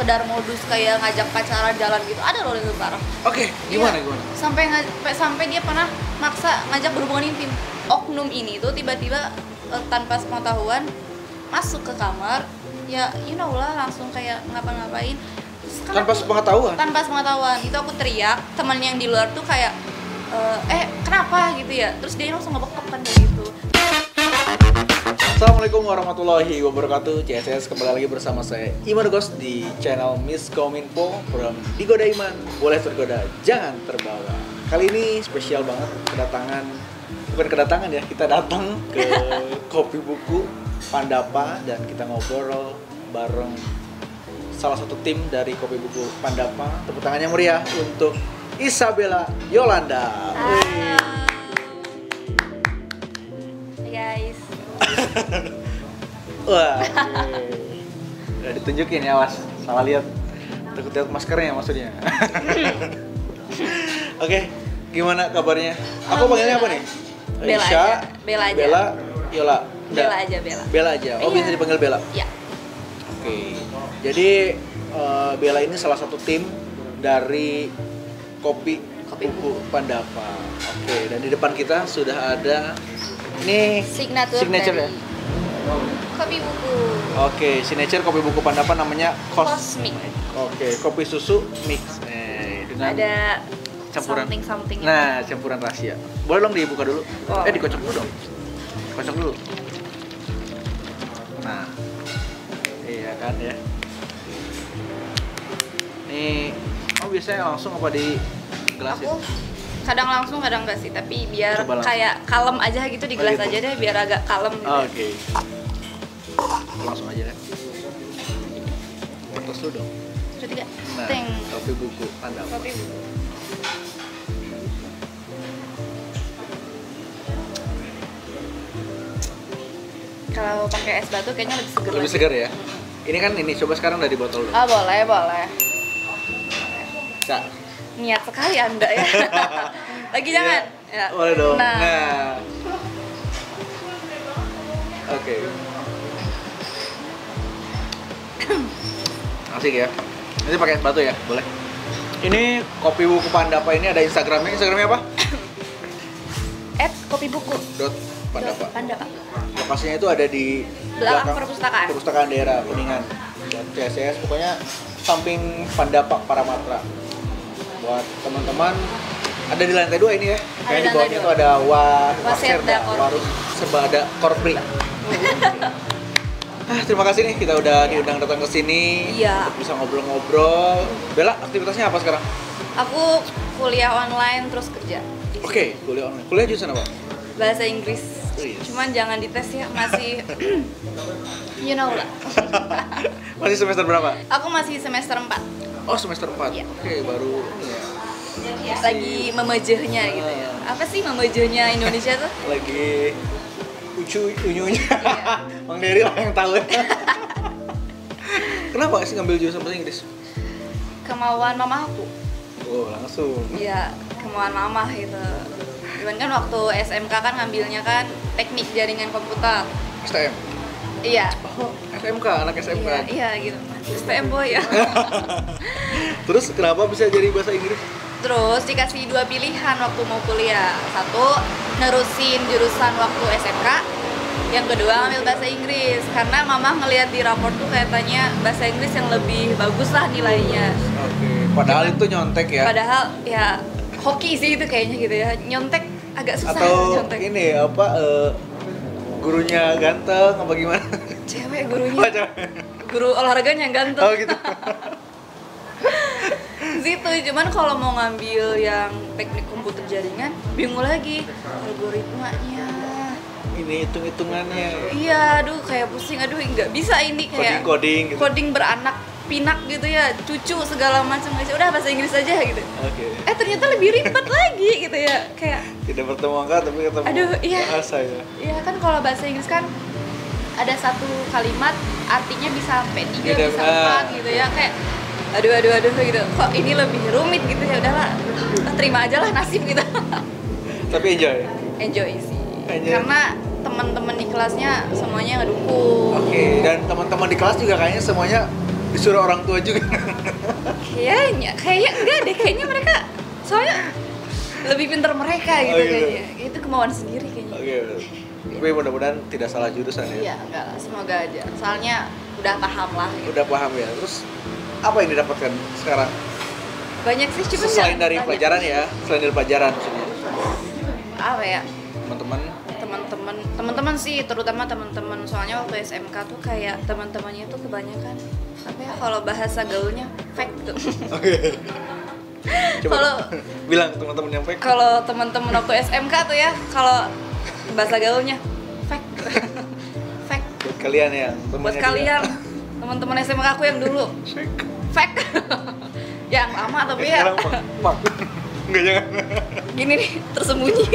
sekedar modus kayak ngajak pacaran jalan gitu, ada loh yang lebih parah. Oke, gimana? Sampai dia pernah maksa ngajak berhubungan intim. Oknum ini tuh tiba-tiba tanpa sepengetahuan masuk ke kamar, ya langsung kayak ngapa-ngapain. Tanpa sepengetahuan? Itu aku teriak, teman yang di luar tuh kayak kenapa gitu ya, terus dia langsung ngebekep kan kayak gitu. Assalamualaikum warahmatullahi wabarakatuh. CSS kembali lagi bersama saya Iman Ghost di channel Miss Kominfo from Digoda Iman, boleh tergoda, jangan terbawa. Kali ini spesial banget, kita datang ke Kopi Buku Pandapa dan kita ngobrol bareng salah satu tim dari Kopi Buku Pandapa. Tepuk tangannya meriah untuk Isabella Yolanda. Hai guys. Wah, udah ditunjukin ya, was. Salah lihat. Takut lihat maskernya maksudnya. Oke, gimana kabarnya? Aku panggilnya apa nih? Bella Isya, aja. Bella, Yola. Bella aja. Bella aja. Oh, Iya. bisa dipanggil Bella? Iya. Oke. Jadi Bella ini salah satu tim dari Kopi Buku Pandapa. Oke, dan di depan kita sudah ada ini signature ya. Kopi Buku. Oke, signature Kopi Buku Pandapa namanya Cosmic. Oke, kopi susu mix. Dengan Ada campuran something. Nah, campuran rahasia. Boleh dong dibuka dulu. Oh. Dikocok dulu dong. Kocok dulu. Nah. Iya kan ya. Nih, biasanya langsung apa di gelas Aku kadang langsung kadang enggak sih, tapi biar Coba langsung. kayak kalem aja gitu di gelas gitu. aja deh, biar agak kalem gitu. Oke. Langsung aja deh. Kertas dulu dong. Sudah tiga. Nah, Teng. Kopi Buku Pandapa. Kopi Buku. Kalau pakai es batu kayaknya lebih seger. Lebih segar ya. Ini kan coba sekarang udah di botol dulu. Ah, boleh. Kak. Niat sekali Anda ya. Lagi jangan. Ya. Boleh dong. Nah. Oke. Asik ya. Ini pakai es batu ya, boleh. Ini Kopi Buku Pandapa ini ada Instagramnya. Instagramnya apa? Kopi Buku. Pandapa. Pandapa. Lokasinya itu ada di Belakang perpustakaan. Perpustakaan daerah Kuningan dan CSS, pokoknya samping Pandapa Paramatra. Buat teman-teman ada di lantai 2 ini ya. Kayak di bawahnya itu ada Waserda Warung Sebada Korpri. Terima kasih nih, kita udah diundang datang ke sini. Iya. Untuk bisa ngobrol-ngobrol. Bella, aktivitasnya apa sekarang? Aku kuliah online terus kerja. Oke, kuliah online. Kuliah jurusan apa? Bahasa Inggris. Yes. Cuman jangan dites ya, masih lah. Masih semester berapa? Aku masih semester 4. Oh, semester 4. Iya. Oke, baru ini ya. Lagi memejehnya gitu ya. Apa sih memejehnya Indonesia tuh? Lagi unyunya. Iya. Bang Dery lah yang tahu. Kenapa sih ngambil jurusan bahasa Inggris? Kemauan mama aku. Oh, langsung. Iya, kemauan mama gitu. Cuman kan waktu SMK kan ngambilnya kan teknik jaringan komputer. STM. Iya. Oh, SMK, anak SMK. Iya gitu. STM boy ya. Terus kenapa bisa jadi bahasa Inggris? Terus dikasih 2 pilihan waktu mau kuliah. Satu, nerusin jurusan waktu SMK. Yang kedua, ngambil bahasa Inggris. Karena mama ngelihat di rapor tuh katanya bahasa Inggris yang lebih bagus lah nilainya. Oke, padahal itu nyontek ya. Padahal ya hoki sih itu kayaknya gitu ya. Nyontek agak susah Atau nyontek. ini gurunya ganteng apa gimana? Cewek gurunya. Oh, cewek. Guru olahraganya yang ganteng. Oh gitu. Gitu, cuman kalau mau ngambil yang teknik komputer jaringan bingung lagi algoritmanya. Ini hitung-hitungannya. Iya, aduh kayak pusing, aduh nggak bisa ini kayak Coding gitu. coding beranak pinak gitu ya, cucu segala macam guys. Udah bahasa Inggris aja gitu. Oke. Ternyata lebih ribet lagi gitu ya, kayak Tidak bertemu angka tapi ketemu Aduh, iya. bahasa ya. ya kan kalau bahasa Inggris kan ada satu kalimat artinya bisa sampai 3 Beda, bisa 4 gitu ya, kayak aduh gitu. Kok ini lebih rumit gitu ya, udahlah terima aja lah nasib gitu. Tapi enjoy. Enjoy sih. Enjoy. Karena teman-teman di kelasnya semuanya ngedukung. Oke, dan teman-teman di kelas juga kayaknya semuanya Disuruh orang tua juga. Kayaknya enggak deh, kayaknya mereka soalnya lebih pintar mereka gitu, gitu. kayaknya. Itu kemauan sendiri kayaknya. Oke. Tapi mudah-mudahan tidak salah jurusan ya. Iya, enggak lah, semoga aja. Soalnya udah paham lah. Gitu. Udah paham ya. Terus apa yang didapatkan sekarang? Banyak sih, cuma Selain dari pelajaran ya, selain dari pelajaran maksudnya. Apa ya? Teman-teman Teman-teman sih, terutama teman-teman, soalnya waktu SMK tuh kayak teman-temannya tuh kebanyakan apa ya, kalau bahasa gaulnya fake tuh. Oke. Coba Kalau- bilang ke teman-teman yang fake. Kalau teman-teman waktu SMK tuh ya, kalau bahasa gaulnya fake. Fake Buat kalian ya, buat temannya kalian teman-teman SMK aku yang dulu dia. fake. Yang lama tapi ya Sekarang pak. Enggak, jangan. gini nih, tersembunyi.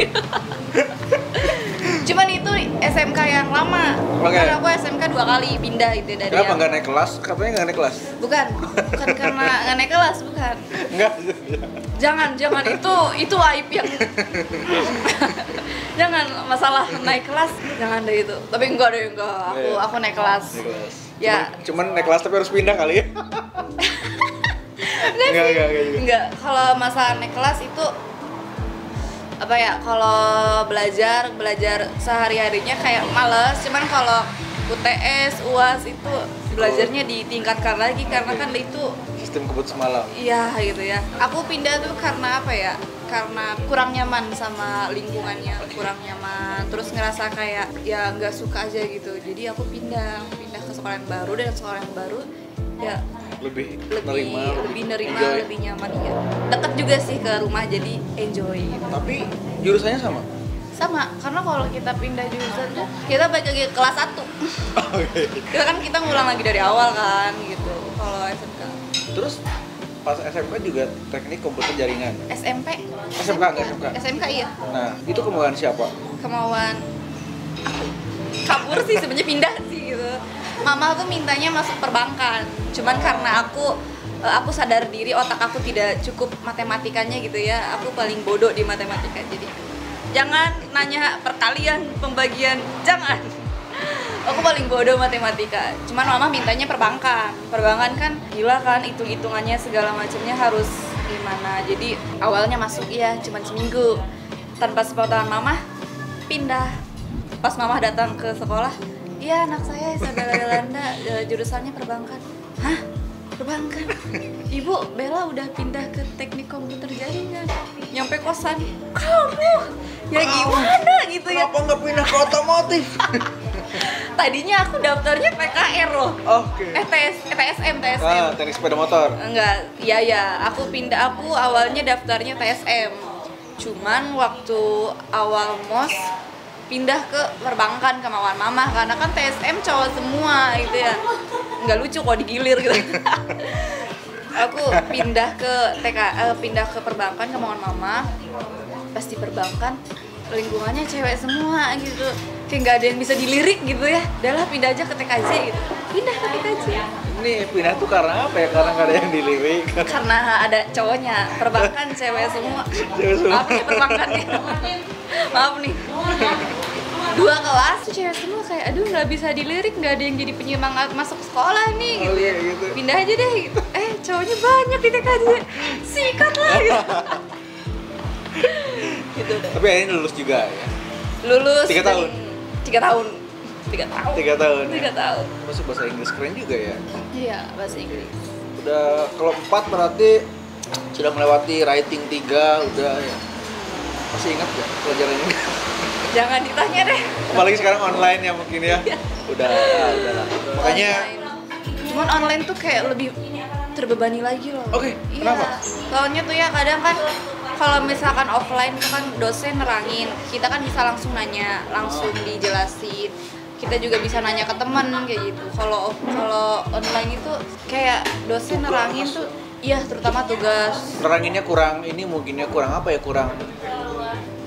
Cuman itu SMK yang lama. Oke. Karena aku SMK 2 kali pindah itu dari Kenapa yang- nggak naik kelas? Katanya nggak naik kelas. Bukan karena nggak naik kelas, bukan. Enggak. Jangan itu aib yang jangan masalah naik kelas, jangan deh itu. Tapi enggak. Aku naik kelas. Naik kelas. Ya. Cuman naik kelas tapi harus pindah kali ya. Enggak juga. Enggak, kalau masalah naik kelas itu apa ya, kalau belajar sehari-harinya kayak males, cuman kalau UTS, UAS itu belajarnya ditingkatkan lagi karena kan itu Sistem kebut semalam. iya gitu ya. Aku pindah tuh karena apa ya? Karena kurang nyaman sama lingkungannya, kurang nyaman. Terus ngerasa kayak ya nggak suka aja gitu. Jadi aku pindah ke sekolah yang baru, dan sekolah yang baru ya Lebih lebih nerima, enjoy. lebih nyaman ya. Dekat juga sih ke rumah, jadi enjoy gitu. Tapi jurusannya sama. Sama, karena kalau kita pindah jurusan tuh kita balik lagi ke kelas 1. Oke. Kita ngulang lagi dari awal kan gitu. Kalau SMK. Terus pas SMK juga teknik komputer jaringan. SMP SMK. SMK iya. Nah, itu kemauan siapa? Kemauan aku kabur sih sebenarnya, pindah sih gitu. Mama tuh mintanya masuk perbankan, cuman karena aku sadar diri otak aku tidak cukup matematikanya gitu ya, aku paling bodoh di matematika, jadi jangan nanya perkalian, pembagian, jangan. Aku paling bodoh matematika, cuman mama mintanya perbankan kan gila kan, hitung-hitungannya segala macamnya harus gimana, jadi awalnya masuk iya cuman seminggu, tanpa sepengetahuan mama pindah. Pas mama datang ke sekolah, iya anak saya Isabella Yolanda, jurusannya perbankan. Hah? Perbankan? Ibu, Bella udah pindah ke teknik komputer jaringan. Nyampe kosan, kamu? Ya gimana gitu ya? Kenapa nggak pindah ke otomotif? Tadinya aku daftarnya PKR loh. Oke. TSM. Teknik sepeda motor. Enggak, iya, aku awalnya daftarnya TSM. Cuman waktu awal MOS pindah ke perbankan kemauan mama, karena kan TSM cowok semua gitu ya, nggak lucu kok digilir gitu. Aku pindah ke perbankan kemauan mama. Pas di perbankan lingkungannya cewek semua gitu, kayak nggak ada yang bisa dilirik gitu ya. Udahlah pindah aja ke TKJ gitu. Pindah ke TKJ Ini pindah tuh karena apa ya? Karena nggak ada yang dilirik. karena ada cowoknya. Perbankan cewek semua. Cewek semua. Maaf nih perbankannya. Maaf nih. 2 kelas tuh cewek semua, kayak aduh nggak bisa dilirik, nggak ada yang jadi penyemangat masuk sekolah nih gitu. Oh iya gitu. Pindah aja deh gitu. Cowoknya banyak di TKJ, sikat lah gitu. Gitu deh. Tapi akhirnya lulus juga ya. Lulus 3 tahun. 3 tahun. 3 tahun. 3 tahun. Masuk bahasa Inggris keren juga ya. Iya, bahasa Inggris. Udah kalau 4 berarti sudah melewati writing 3 udah ya. Masih ingat gak pelajarannya? Jangan ditanya deh. Apalagi sekarang online ya mungkin ya. Udah lah. Makanya Online. Cuman online tuh kayak lebih terbebani lagi loh. Oke, Iya. kenapa? Soalnya tuh ya kadang kan kalau misalkan offline itu kan dosen nerangin, kita kan bisa langsung nanya, langsung dijelasin. Kita juga bisa nanya ke teman kayak gitu. Kalau online itu kayak dosen nerangin tuh, iya terutama tugas. neranginnya kurang ini, mungkinnya kurang apa ya, kurang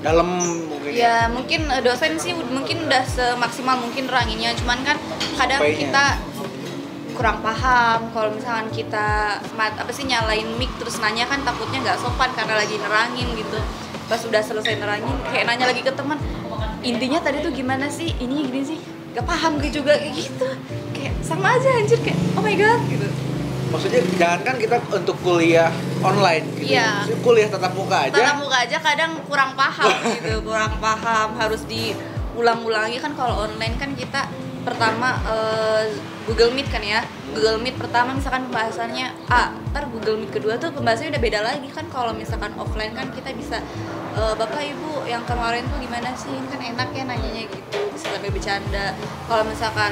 dalam mungkin. Ya mungkin dosen sih mungkin udah semaksimal mungkin neranginnya, cuman kan kadang Sampainya. kita kurang paham. Kalau misalkan kita nyalain mic terus nanya kan takutnya nggak sopan karena lagi nerangin gitu. Pas udah selesai nerangin kayak nanya lagi ke teman, intinya tadi tuh gimana sih, ini gini sih, gak paham gitu juga, kayak gitu, kayak sama aja anjir, kayak oh my god gitu. maksudnya jangan kan kita untuk kuliah online gitu. Iya. Kuliah tatap muka aja. Tatap muka aja kadang kurang paham gitu, kurang paham, harus diulang-ulangi kan. Kalau online kan kita pertama Google Meet kan ya. Google Meet pertama misalkan pembahasannya A, ntar Google Meet kedua tuh pembahasannya udah beda lagi kan. Kalau misalkan offline kan kita bisa Bapak Ibu yang kemarin tuh gimana sih, ini kan enak ya nanyanya gitu, bisa sambil bercanda. Kalau misalkan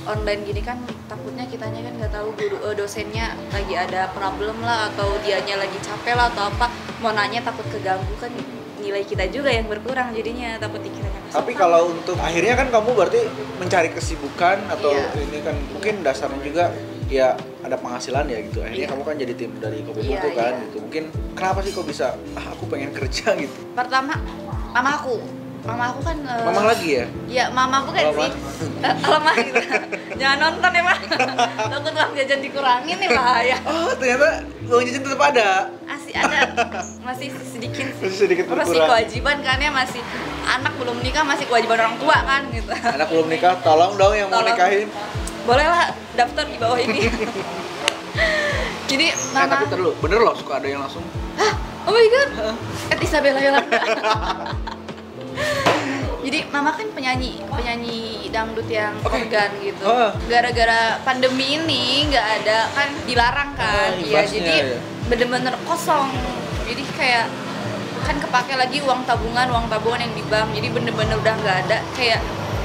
online gini kan takutnya kitanya kan nggak tahu dosennya lagi ada problem lah, atau dianya lagi capek lah atau apa, mau nanya takut keganggu kan, nilai kita juga yang berkurang jadinya, takut dikiranya. Tapi kalau untuk akhirnya kan kamu berarti mencari kesibukan atau Iya. ini kan mungkin dasarnya juga ya ada penghasilan ya gitu. Akhirnya Iya. kamu kan jadi tim dari Kopi Iya, Putu kan iya. gitu. Mungkin kenapa sih kok bisa aku pengen kerja gitu. Pertama mama aku kan Mama lagi ya? ya mama bukan Mama. sih lemah gitu. Jangan nonton ya Pak, takut uang jajan dikurangin nih bahaya. Oh, ternyata uang jajan tetap ada. Masih ada, masih sedikit masih berkurang. kewajiban kan ya, masih anak belum nikah masih kewajiban orang tua kan gitu. Anak belum nikah, tolong dong yang mau Tolong. nikahin. Boleh lah daftar di bawah ini. Jadi mama Tapi terlalu bener loh suka ada yang langsung. Hah? Oh my god. Isabella Yolanda. Jadi mama kan penyanyi dangdut yang Oke. organ gitu. Oh. Gara-gara pandemi ini nggak ada kan, dilarang kan. Ya imbasnya jadi ya. bener-bener kosong. Jadi kayak kan kepake lagi uang tabungan yang di bank. Jadi bener-bener udah nggak ada. Kayak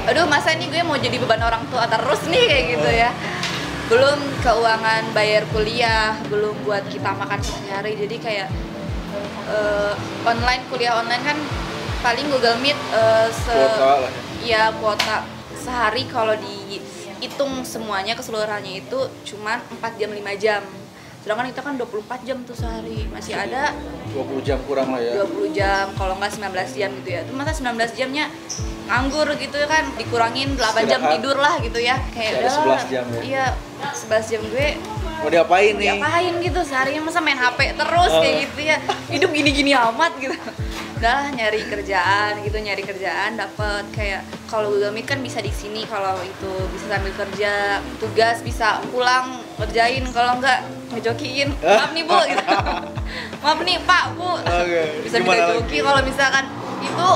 aduh masa ini gue mau jadi beban orang tua terus nih kayak gitu ya. Belum keuangan bayar kuliah, belum buat kita makan sehari-hari. Jadi kayak kuliah online kan paling Google Meet Kuota lah ya kuota sehari kalau dihitung semuanya keseluruhannya itu cuman 4 jam 5 jam. Sedangkan kita kan 24 jam tuh sehari. Masih ada 20 jam kurang lah ya. 20 jam kalau nggak 19 jam gitu ya. Itu masa 19 jamnya nganggur gitu kan, dikurangin 8 jam Istirahat. tidur lah gitu ya. Kayak Ada udah 11 jam ya. Iya, 11 jam gue Mau diapain nih? diapain gitu seharinya, masa main HP terus kayak gitu ya. Hidup gini-gini amat gitu. Udah nyari kerjaan dapet kayak kalau Google Meet kan bisa di sini, kalau itu bisa sambil kerja, tugas bisa pulang kerjain, kalau enggak ngejokiin. Maaf nih Bu gitu. Maaf nih Pak, Bu. Oke, Bisa gimana minta lagi? joki kalau misalkan itu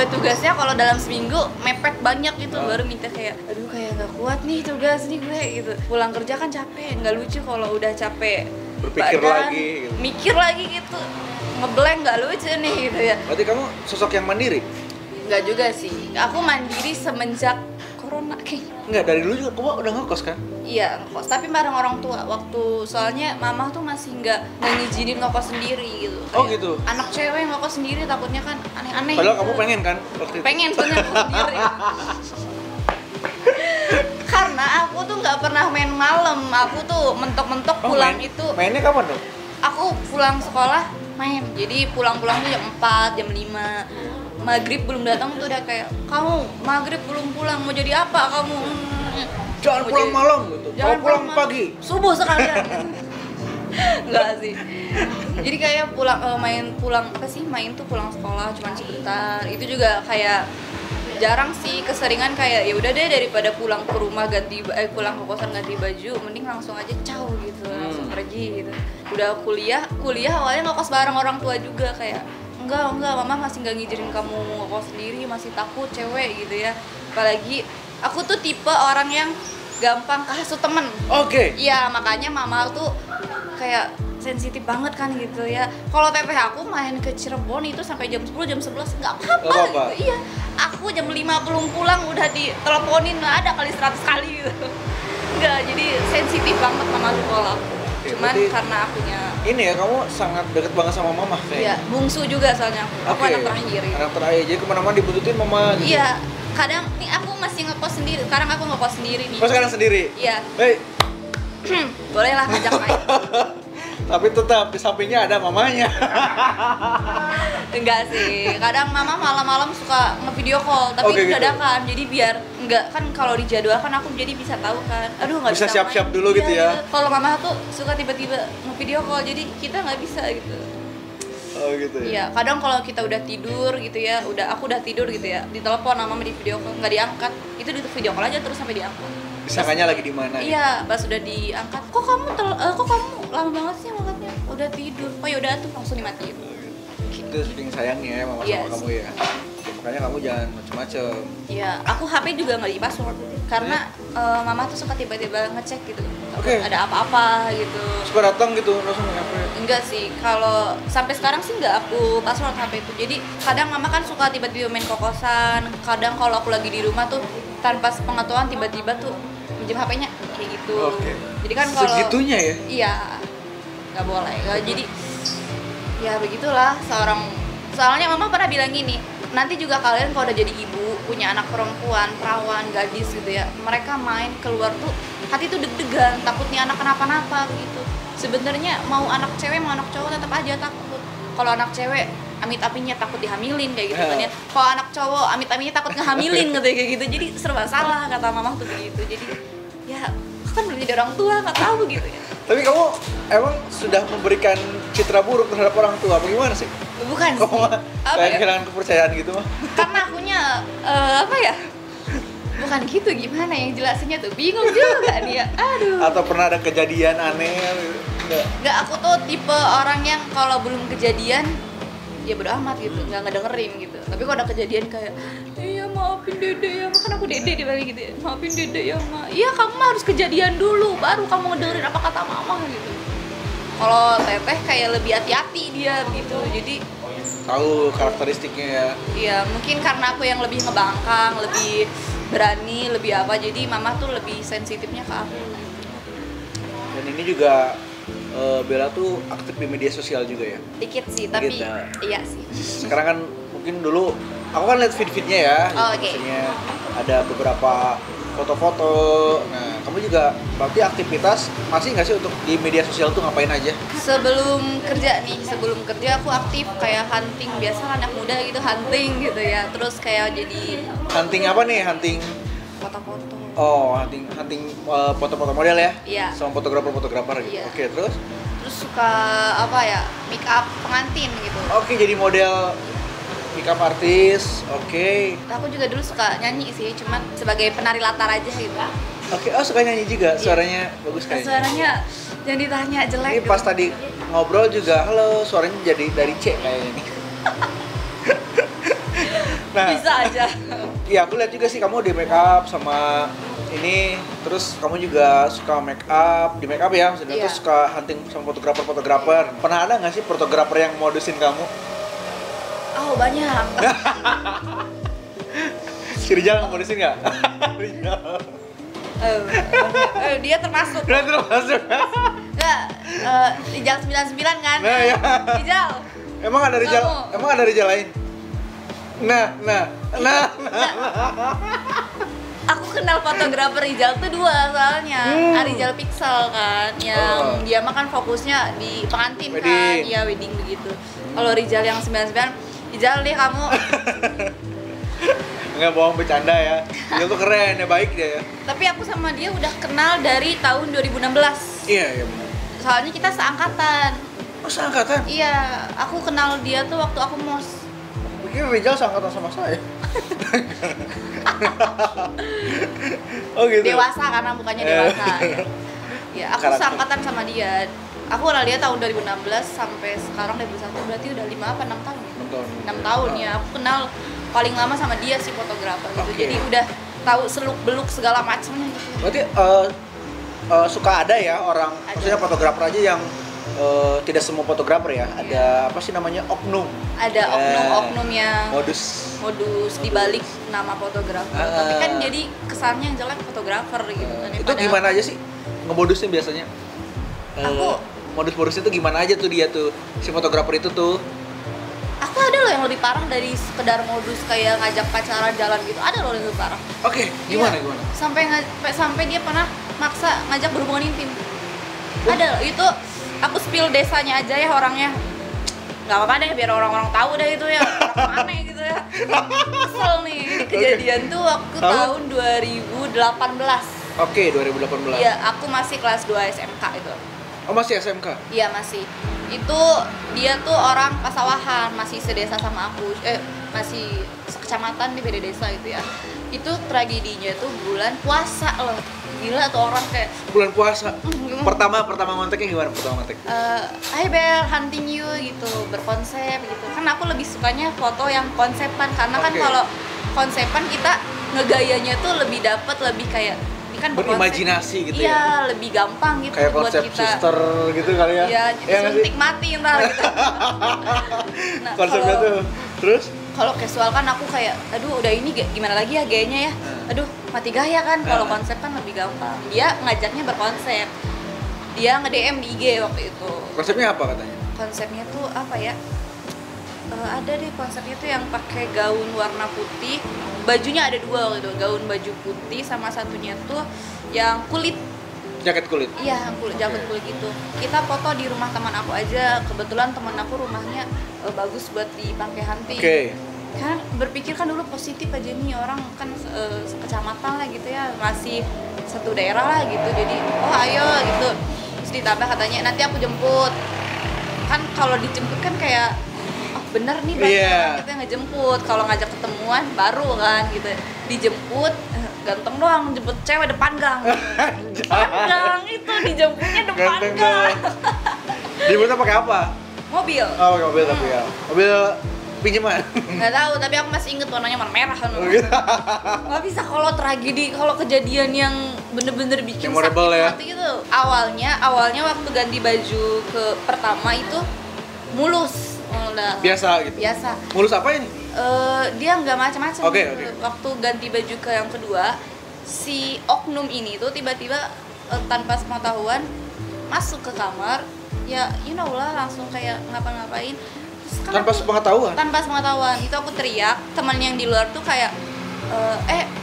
tugasnya kalau dalam seminggu mepet banyak gitu, baru minta kayak aduh kayak nggak kuat nih tugas nih gue gitu. Pulang kerja kan capek, nggak lucu kalau udah capek Berpikir badan, lagi gitu. mikir lagi gitu, ngeblank, nggak lucu nih gitu ya. Berarti kamu sosok yang mandiri? Nggak juga sih, aku mandiri semenjak corona kayaknya. Enggak, dari dulu juga kamu udah ngekos kan? Iya ngekos, tapi bareng orang tua waktu, soalnya mama tuh masih nggak ngizinin ngekos sendiri gitu. Oh, Kayak gitu? anak cewek ngekos sendiri takutnya kan aneh-aneh Padahal gitu. kamu pengen kan waktu itu? Pengen sebenarnya ngekos sendiri. Karena aku tuh nggak pernah main malam, aku tuh mentok-mentok Oh, pulang main- itu. Mainnya kapan dong? Aku pulang sekolah main, jadi pulang-pulang tuh jam 4, jam 5. Maghrib belum datang tuh udah kayak, kamu maghrib belum pulang, mau jadi apa kamu? Jangan Mau pulang jadi- malam gitu. Jangan Mau pulang malam. pagi. Subuh sekalian. Enggak sih. Jadi kayak main tuh pulang sekolah cuman sebentar. Itu juga kayak jarang sih, keseringan kayak ya udah deh daripada pulang ke rumah pulang ke kosan ganti baju, mending langsung aja caw gitu, langsung pergi gitu. Udah kuliah awalnya ngekos bareng orang tua juga kayak enggak mama masih nggak ngizinin kamu ngekos sendiri, masih takut cewek gitu ya. Apalagi aku tuh tipe orang yang gampang kehasut temen. Oke. Iya, makanya mama tuh kayak sensitif banget kan gitu ya. Kalau teteh aku main ke Cirebon itu sampai jam 10, jam 11 nggak apa-apa Nggak apa-apa. gitu. Iya, aku jam 5 belum pulang udah diteleponin, ada kali 100 kali gitu. Enggak, jadi sensitif banget sama sekolah. Oke, Cuman berarti- karena akunya Ini ya, kamu sangat deket banget sama mama iya, kayaknya. bungsu juga soalnya aku Oke. anak terakhir gitu. Anak terakhir, jadi kemana-mana dibututin mama gitu. Iya, kadang nih aku masih ngekos sendiri. Sekarang aku ngekos sendiri nih. Oh, sekarang sendiri? Iya. Hei, Boleh lah ajak main. tapi tetap di sampingnya ada mamanya. Enggak sih, kadang mama malam-malam suka nge-video call, tapi Oke, itu gitu. dadakan. Jadi biar enggak kan kalau dijadwalkan aku jadi bisa tahu kan. Aduh nggak Bisa bisa siap-siap main. dulu gitu ya. Kalau mama tuh suka tiba-tiba nge-video call, jadi kita nggak bisa gitu. Oh gitu ya? Iya, kadang kalau kita udah tidur gitu ya, aku udah tidur gitu ya, ditelepon sama mama di video call, nggak diangkat, itu di video call aja terus sampai diangkat. Disangkanya lagi di mana? Iya, pas udah diangkat, kok kamu lama banget sih makannya? Udah tidur. Oh yaudah tuh langsung dimatiin. Itu saking sayangnya ya mama Iya sama kamu ya. Makanya kamu jangan macem-macem. Iya, aku HP juga nggak di password karena mama tuh suka tiba-tiba ngecek gitu. Oke. Ada apa-apa gitu. Suka datang gitu langsung HP. Enggak sih, kalau sampai sekarang sih nggak aku password HP itu. Jadi kadang mama kan suka tiba-tiba main kokosan. Kadang kalau aku lagi di rumah tuh tanpa pengetahuan tiba-tiba tuh minjem HP-nya kayak gitu. Oke. Jadi kan kalau segitunya ya? Iya, nggak boleh. Jadi ya begitulah soalnya mama pernah bilang gini, nanti juga kalian kalau udah jadi ibu, punya anak perempuan, perawan, gadis gitu ya, mereka main keluar tuh hati tuh deg-degan, takutnya anak kenapa-napa gitu. Sebenarnya mau anak cewek mau anak cowok tetap aja takut. Kalau anak cewek amit-amitnya takut dihamilin kayak gitu kan ya. Kalau anak cowok amit-amitnya takut ngehamilin gitu kayak gitu. Jadi serba salah kata mama tuh begitu. Jadi ya kan belum jadi orang tua nggak tahu gitu ya. Tapi kamu emang sudah memberikan citra buruk terhadap orang tua, bagaimana sih? Bukan sih. Kamu mah kayak kehilangan kepercayaan gitu mah? Karena akunya apa ya? Bukan gitu, gimana yang jelasinnya tuh bingung juga nih ya. Aduh. Atau pernah ada kejadian aneh? Nggak, aku tuh tipe orang yang kalau belum kejadian ya bodo amat gitu, nggak ngedengerin gitu. Tapi kalau ada kejadian kayak, iya maafin dede ya, kan aku dede di balik gitu ya. Maafin dede ya ma. Iya kamu mah harus kejadian dulu, baru kamu ngedengerin apa kata mama gitu. Kalau teteh kayak lebih hati-hati dia gitu, jadi tahu karakteristiknya ya. iya mungkin karena aku yang lebih ngebangkang, lebih berani, lebih apa, jadi mama tuh lebih sensitifnya ke aku. Dan ini juga Bella tuh aktif di media sosial juga ya? Dikit sih, tapi ya? iya sih. Sekarang kan mungkin dulu aku kan lihat feed-feednya ya, Oh, gitu. oke. Maksudnya ada beberapa foto-foto. Nah, kamu juga berarti aktivitas masih nggak sih untuk di media sosial tuh ngapain aja? Sebelum kerja aku aktif kayak hunting, biasa anak muda gitu hunting gitu ya. Terus kayak jadi Hunting apa nih? Hunting? foto-foto. Oh, hunting foto-foto model ya? Iya. Sama fotografer gitu. Iya. Oke, terus? Terus suka apa ya? Make up pengantin gitu. Oke, jadi model makeup artis. Oke. Aku juga dulu suka nyanyi sih, cuman sebagai penari latar aja gitu. Oke, oh suka nyanyi juga. Iya. Suaranya bagus kayaknya. Suaranya jangan ditanya jelek. Ini pas tadi ngobrol juga, halo, suaranya jadi dari C kayaknya nih. Nah, Bisa aja. iya aku lihat juga sih kamu di make up sama ini, terus kamu juga suka make up, di make up ya maksudnya, Iya. terus suka hunting sama fotografer. Pernah ada nggak sih fotografer yang modusin kamu? Oh banyak. Si Rijal nggak modusin nggak? Rijal. Dia termasuk. Udah termasuk. Enggak, Rijal 99 kan? Nah, ya. Rijal. Emang ada Rijal? Kamu. Emang ada Rijal lain? Nah. Aku kenal fotografer Rijal tuh dua soalnya. Rijal Pixel kan, yang dia mah kan fokusnya di pengantin kan, Wedding. iya wedding begitu. Kalau Rijal yang 99, Rijal deh kamu. Nggak bohong, bercanda ya. Dia tuh keren ya, baik dia ya. Tapi aku sama dia udah kenal dari tahun 2016. Iya benar. Soalnya kita seangkatan. Oh, seangkatan? Iya, aku kenal dia tuh waktu aku mos. Pikir Rijal seangkatan sama saya. Oh gitu. Dewasa karena bukannya dewasa. Ya, aku Karakter. seangkatan sama dia. Aku kenal dia tahun 2016 sampai sekarang 2021, berarti udah 5 apa 6 tahun ya? 6 tahun ya. Aku kenal paling lama sama dia sih fotografer gitu. Oke. Jadi udah tahu seluk-beluk segala macamnya gitu. Berarti suka ada ya orang, Ada. maksudnya fotografer aja yang tidak semua fotografer ya. Ada apa sih namanya, oknum. Ada oknum-oknum yang Modus dibalik nama fotografer. Tapi kan jadi kesannya yang jelek fotografer gitu kan. Itu Padahal- gimana aja sih ngemodusnya biasanya? Aku- Modus-modusnya tuh gimana aja tuh dia tuh, si fotografer itu tuh? Aku ada loh yang lebih parah dari sekedar modus kayak ngajak pacaran jalan gitu. Ada loh yang lebih parah. Oke, gimana Iya. gimana? Sampai dia pernah maksa ngajak berhubungan intim. Ada loh, itu aku spill desanya aja ya orangnya. Nggak apa-apa deh biar orang-orang tahu deh itu ya. Orang aneh gitu ya. Kesel nih. Ini kejadian tuh waktu tahun 2018. Oke, 2018. Iya, aku masih kelas 2 SMK itu. Oh, masih SMK? Iya masih. Itu dia tuh orang Pasawahan, masih sedesa sama aku. masih sekecamatan di beda desa gitu ya. Itu tragedinya tuh bulan puasa loh. Gila tuh orang kayak bulan puasa. Pertama ngonteknya gimana pertama ngontek? Hai Bel, hunting you gitu, berkonsep gitu. Kan aku lebih sukanya foto yang konsepan karena kan kalau konsepan kita ngegayanya tuh lebih dapet, lebih kayak ini kan berimajinasi gitu iya, ya. lebih gampang gitu kayak buat konsep kita. suster gitu kali ya. Iya, suntik mati ntar gitu. Nah, konsepnya tuh. Terus kalau casual kan aku kayak aduh udah ini gimana lagi ya gayanya ya. Aduh, mati gaya kan. Kalau konsep kan lebih gampang. Dia ngajaknya berkonsep. Dia nge-DM di IG waktu itu. Konsepnya apa katanya? Konsepnya tuh apa ya? Ada deh konsepnya tuh yang pakai gaun warna putih. Bajunya ada dua gitu, gaun baju putih sama satunya tuh yang kulit. Jaket kulit? Iya, jaket kulit gitu. Kita foto di rumah teman aku aja. Kebetulan teman aku rumahnya bagus buat dipakai hunting. Kan berpikir kan dulu positif aja nih, orang kan sekecamatan lah gitu ya, masih satu daerah lah gitu. Jadi oh ayo gitu. Terus ditambah katanya nanti aku jemput. Kan kalau dijemput kan kayak oh bener nih orang kita ngejemput. Kalau ngajak ketemuan baru kan gitu. Dijemput ganteng doang, jemput cewek depan gang. Depan gang itu dijemputnya depan gang. Dijemputnya pakai apa? Mobil. Oh, pakai mobil tapi ya. Mobil pinjaman? Nggak tahu, tapi aku masih inget warnanya warna merah kan. Nggak bisa kalau tragedi, kalau kejadian yang bener-bener bikin memorable sakit ya? hati gitu. Awalnya waktu ganti baju ke pertama itu mulus. Biasa gitu? Biasa. Mulus apa ini? Dia nggak macam-macam. Okay. Waktu ganti baju ke yang kedua, si oknum ini tuh tiba-tiba tanpa sepengetahuan masuk ke kamar. Ya, you know lah, langsung kayak ngapa-ngapain. Tanpa sepengetahuan Itu aku teriak, teman yang di luar tuh kayak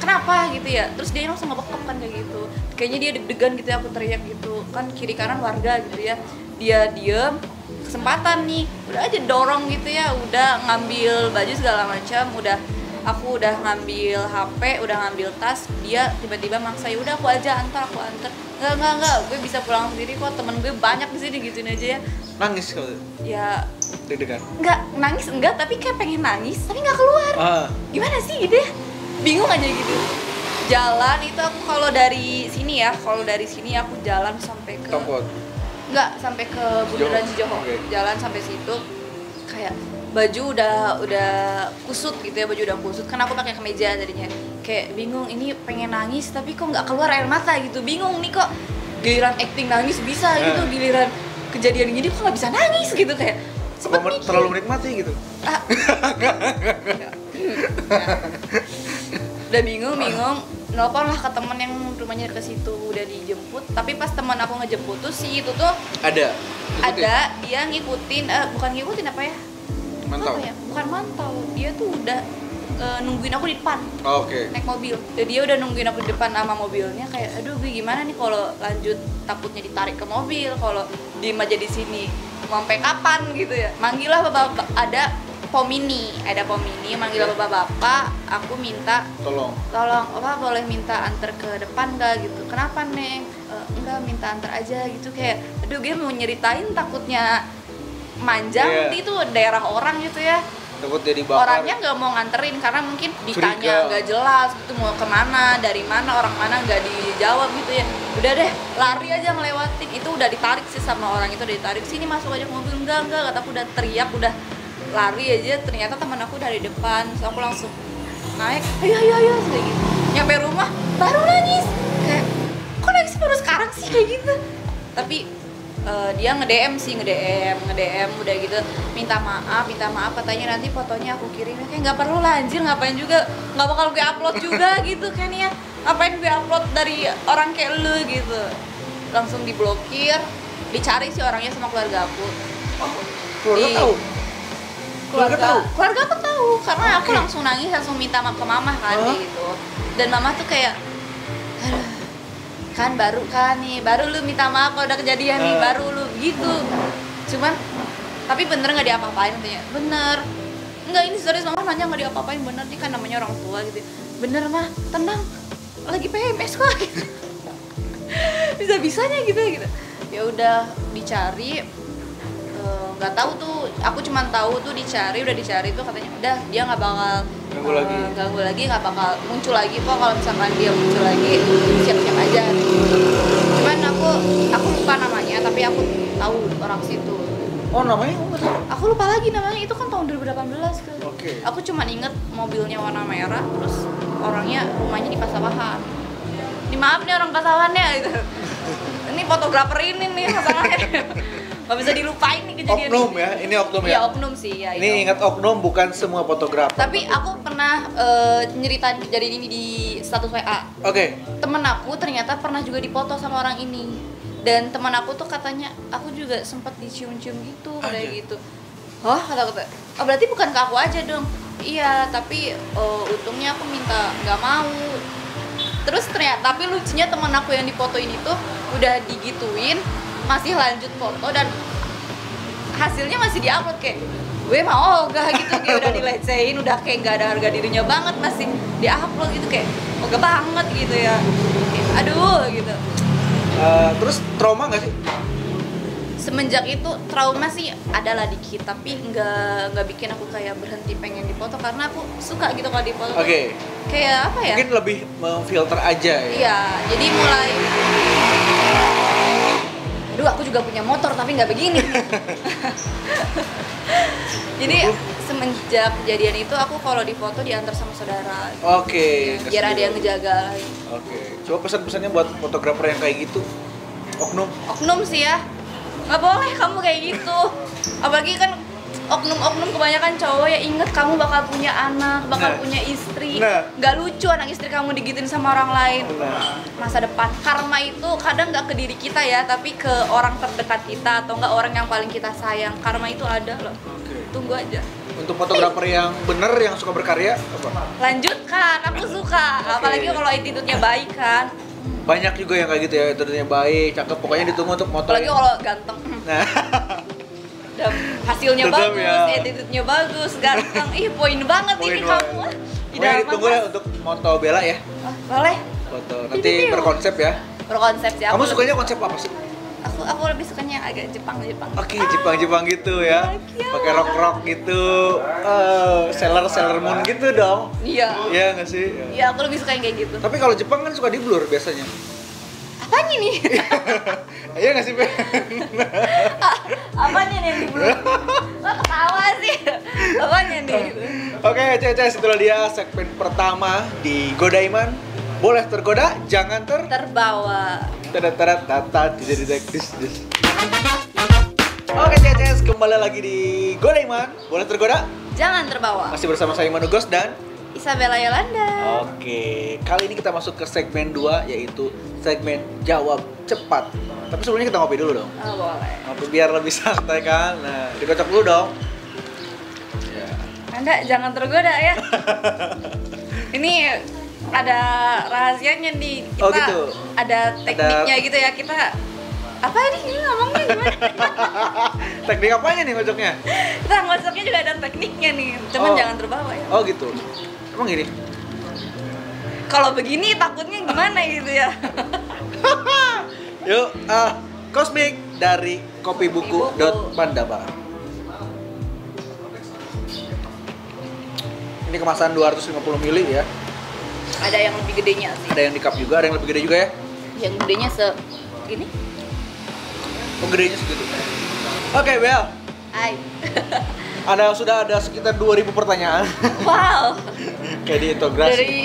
kenapa gitu ya, terus dia langsung ngebekep kan kayak gitu, kayaknya dia deg-degan gitu ya, aku teriak gitu kan, kiri kanan warga gitu ya, dia diem, kesempatan nih, udah aja dorong gitu ya, udah ngambil baju segala macam, aku udah ngambil HP, udah ngambil tas, dia tiba-tiba maksa, ya udah aku aja antar, enggak, gue bisa pulang sendiri kok, temen gue banyak di sini, gituin aja ya. Nangis kalau ya deg-degan? Enggak, tapi kayak pengen nangis tapi nggak keluar. Gimana sih gitu ya, bingung aja gitu. Jalan itu aku kalau dari sini aku jalan sampai ke Tongkot? Enggak, sampai ke Bundaran Cijoho. Jalan sampai situ kayak baju udah kusut gitu ya, baju udah kusut kan, aku pakai kemeja tadinya, kayak bingung ini pengen nangis tapi kok nggak keluar air mata gitu, bingung nih kok giliran acting nangis bisa gitu, giliran kejadian gini kok nggak bisa nangis gitu, kayak terlalu menikmati gitu. Udah bingung, nelpon lah ke temen yang rumahnya ke situ, udah dijemput, tapi pas teman aku ngejemput tuh si itu tuh ada dia ngikutin, bukan ngikutin apa ya? Mantau. Bukan mantau, dia tuh udah nungguin aku di depan. Naik mobil. Jadi dia udah nungguin aku di depan sama mobilnya, kayak aduh gue gimana nih kalau lanjut, takutnya ditarik ke mobil kalau diem aja di sini. Mau sampai kapan gitu ya. Manggil lah bapak, ada Pomini, manggil bapak-bapak, aku minta tolong apa boleh minta antar ke depan enggak gitu. Kenapa Neng? Enggak, minta antar aja gitu, kayak aduh gue mau nyeritain takutnya manjang, itu daerah orang gitu ya, takut jadi bakar. Orangnya nggak mau nganterin karena mungkin ditanya nggak jelas gitu, mau kemana, dari mana, orang mana, nggak dijawab gitu ya. Udah deh, lari aja ngelewatin, itu udah ditarik sih sama orang itu, udah ditarik sini masuk aja ke mobil, enggak, kataku udah teriak, udah lari aja, ternyata teman aku dari depan, so aku langsung naik, ayo kayak gitu, nyampe rumah baru nangis, kayak kok nangis baru sekarang sih kayak gitu. Tapi dia nge-DM udah gitu, minta maaf katanya nanti fotonya aku kirim, kayak nggak perlu lah anjir, ngapain juga, nggak bakal gue upload juga gitu kan ya, ngapain gue upload dari orang kayak lu gitu. Langsung diblokir, dicari sih orangnya sama keluarga aku. Keluarga tahu? Keluarga aku tahu, karena aku langsung nangis, langsung minta maaf ke mama kan gitu. Dan mama tuh kayak aduh, kan baru lu minta maaf kalau udah kejadian nih, baru lu gitu. Cuman tapi bener nggak diapa-apain katanya? Bener. Enggak, ini serius, mama nanya nggak diapa-apain, bener nih kan namanya orang tua gitu. Bener mah, tenang, lagi PMS kok gitu. Bisa-bisanya gitu. Ya udah dicari, nggak tahu tuh, aku cuma tahu tuh udah dicari tuh katanya udah dia nggak bakal ganggu lagi, nggak bakal muncul lagi kok, kalau misalkan dia muncul lagi siap-siap aja. Cuman aku lupa namanya, tapi aku tahu orang situ. Oh, namanya apa tuh? Aku lupa lagi namanya, itu kan tahun 2018 tuh. Oke. Aku cuma inget mobilnya warna merah, terus orangnya rumahnya di Pasawahan. Ini maaf nih orang Pasawahannya gitu. Ini fotografer ini nih masalahnya. Gak bisa dilupain nih kejadian Oknum ini. ya, ini oknum ya? Iya oknum sih ya. Ini ingat oknum, bukan semua fotografer. Tapi aku pernah nyeritain kejadian ini di status WA. Oke. Temen aku ternyata pernah juga dipoto sama orang ini. Dan teman aku tuh katanya, aku juga sempat dicium-cium gitu, kayak gitu. Oh, kata-kata. Oh, berarti bukan ke aku aja dong. Iya, tapi untungnya aku minta nggak mau. Terus ternyata, tapi lucunya teman aku yang difotoin itu udah digituin, masih lanjut foto dan hasilnya masih diupload kayak gue mau gak gitu, kayak udah dilecehin, udah kayak nggak ada harga dirinya banget, masih diupload gitu kayak gak banget gitu ya. Kayak, aduh gitu. Terus trauma nggak sih? Semenjak itu trauma sih adalah dikit, tapi nggak bikin aku kayak berhenti pengen dipoto karena aku suka gitu kalau dipoto. Oke. Kayak apa ya? Mungkin lebih memfilter aja ya. Iya, jadi mulai. Aduh, aku juga punya motor tapi nggak begini. Jadi semenjak kejadian itu aku kalau difoto diantar sama saudara. Oke. Ya, biar ada yang ngejaga. Oke. Coba pesan-pesannya buat fotografer yang kayak gitu. Oknum sih ya. Nggak boleh kamu kayak gitu. Apalagi kan oknum kebanyakan cowok ya, inget kamu bakal punya anak, bakal punya istri. Nggak lucu anak istri kamu digituin sama orang lain. Masa depan. Karma itu kadang nggak ke diri kita ya, tapi ke orang terdekat kita atau nggak orang yang paling kita sayang. Karma itu ada loh. Tunggu aja. Untuk fotografer yang bener, yang suka berkarya, apa? Lanjutkan, aku suka. Apalagi kalau attitude-nya baik kan. Banyak juga yang kayak gitu ya, attitude-nya baik, cakep, pokoknya ditunggu untuk moto. Apalagi kalau ganteng. Nah. Dan hasilnya Tetap bagus, ya. attitude-nya bagus, ganteng. Ih, poin banget ini kamu. Pokoknya ditunggu ya untuk moto Bella ya. Oh, boleh. Foto. Nanti berkonsep ya. Berkonsep sih. Kamu sukanya konsep apa sih? Aku lebih sukanya yang agak Jepang. Oke, Jepang gitu ya. Pakai rock gitu. Sailor Moon gitu dong. Iya. Iya nggak sih? Iya, aku lebih suka yang kayak gitu. Tapi kalau Jepang kan suka di blur biasanya. Apanya nih? Iya nggak sih, Pe? Apanya nih yang di blur? Lo ketawa sih. Apanya nih? Oke, Ces, itulah dia segmen pertama di Godaiman. Boleh tergoda, jangan terbawa. Oke, Ces, kembali lagi di Godaiman. Boleh tergoda, jangan terbawa. masih bersama saya Manugos dan Isabella Yolanda. Oke, kali ini kita masuk ke segmen 2, yaitu segmen jawab cepat. Tapi sebelumnya kita ngopi dulu dong. Oh, boleh. Ngopi biar lebih santai kan. Nah, dikocok dulu dong. Ya. Anda jangan tergoda ya. Ini ada rahasianya nih. Kita gitu. ada tekniknya gitu ya. Kita apa ini ngomongnya gimana? Teknik apanya nih ngocoknya? Kita ngocoknya juga ada tekniknya nih. Cuman jangan terbawa ya. Oh gitu. Emang gini? Kalau begini takutnya gimana gitu ya. Yuk, Cosmic dari kopibuku.pandaba. Ini kemasan 250 ml ya. Ada yang lebih gedenya sih. Ada yang di cup juga, ada yang lebih gede juga ya. Yang gedenya segini. Oh, gedenya segitu. Oke, Bel. Hai. Sudah ada sekitar 2000 pertanyaan. Wow. Kayak di integrasi. Dari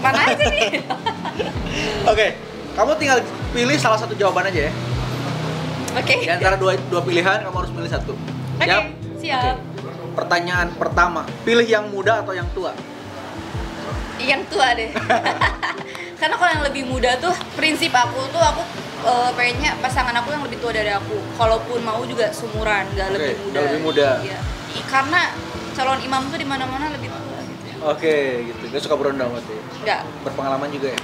mana aja nih? Oke, kamu tinggal pilih salah satu jawaban aja ya. Oke. Di antara dua pilihan, kamu harus pilih satu. Oke, siap. Pertanyaan pertama, pilih yang muda atau yang tua? Yang tua deh. Karena kalau yang lebih muda tuh prinsip aku pengennya pasangan aku yang lebih tua dari aku. Kalaupun mau juga sumuran, nggak lebih muda. Lebih muda. Iya. Karena calon imam tuh di mana-mana lebih tua gitu ya. Oke, gitu. Dia suka berondong berarti. Nggak. Berpengalaman juga ya.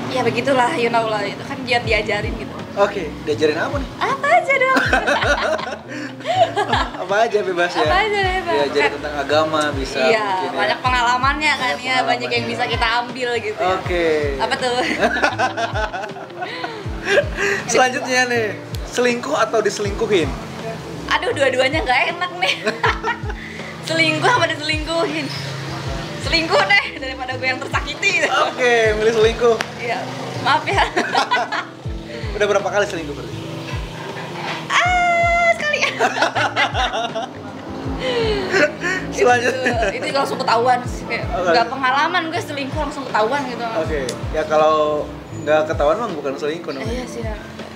Ya begitulah, you know lah, itu kan dia diajarin gitu. Oke, diajarin apa nih? Apa aja dong. Apa aja bebas ya? Apa aja bebas. Diajarin tentang agama bisa. Iya, banyak pengalamannya kan ya, banyak yang pengalamannya. bisa kita ambil gitu. Oke. Apa tuh? Selanjutnya nih, selingkuh atau diselingkuhin? Aduh, dua-duanya nggak enak nih. Selingkuh apa diselingkuhin? Selingkuh deh daripada gue yang tersakiti. Oke, milih selingkuh. Iya, maaf ya. Udah berapa kali selingkuh berarti? Sekali. Selanjutnya. Itu langsung ketahuan sih, kayak Oke. nggak pengalaman gue selingkuh langsung ketahuan gitu. Oke, ya kalau nggak ketahuan mah bukan selingkuh namanya. Iya sih.